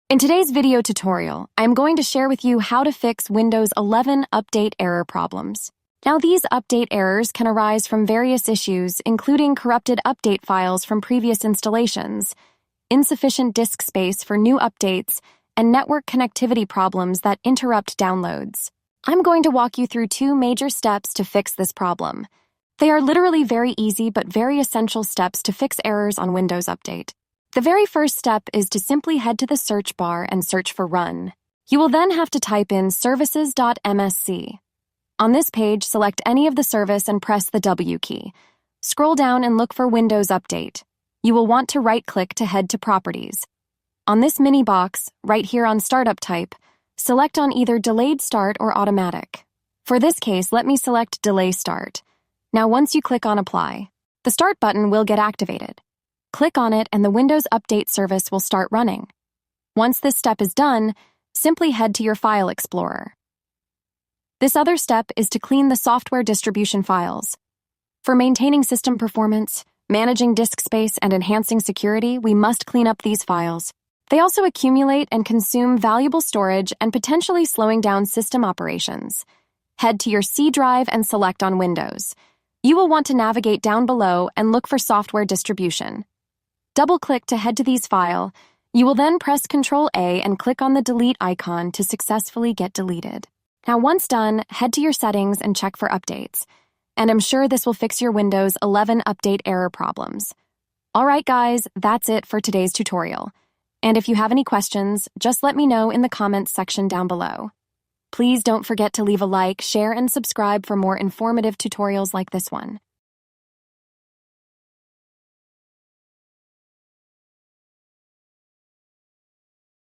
In today's video tutorial, I am going to share with you how to fix Windows 11 update error problems. Now, these update errors can arise from various issues, including corrupted update files from previous installations, insufficient disk space for new updates, and network connectivity problems that interrupt downloads. I'm going to walk you through two major steps to fix this problem. They are literally very easy but very essential steps to fix errors on Windows Update. The very first step is to simply head to the search bar and search for Run. You will then have to type in services.msc. On this page, select any of the service and press the W key. Scroll down and look for Windows Update. You will want to right-click to head to Properties. On this mini box, right here on Startup Type, select on either Delayed Start or Automatic. For this case, let me select Delay Start. Now once you click on Apply, the Start button will get activated. Click on it and the Windows Update service will start running. Once this step is done, simply head to your File Explorer. This other step is to clean the software distribution files. For maintaining system performance, managing disk space, and enhancing security, we must clean up these files. They also accumulate and consume valuable storage and potentially slowing down system operations. Head to your C drive and select on Windows. You will want to navigate down below and look for Software Distribution. Double-click to head to these files. You will then press Ctrl-A and click on the Delete icon to successfully get deleted. Now, once done, head to your settings and check for updates. And I'm sure this will fix your Windows 11 update error problems. Alright guys, that's it for today's tutorial. And if you have any questions, just let me know in the comments section down below. Please don't forget to leave a like, share, and subscribe for more informative tutorials like this one.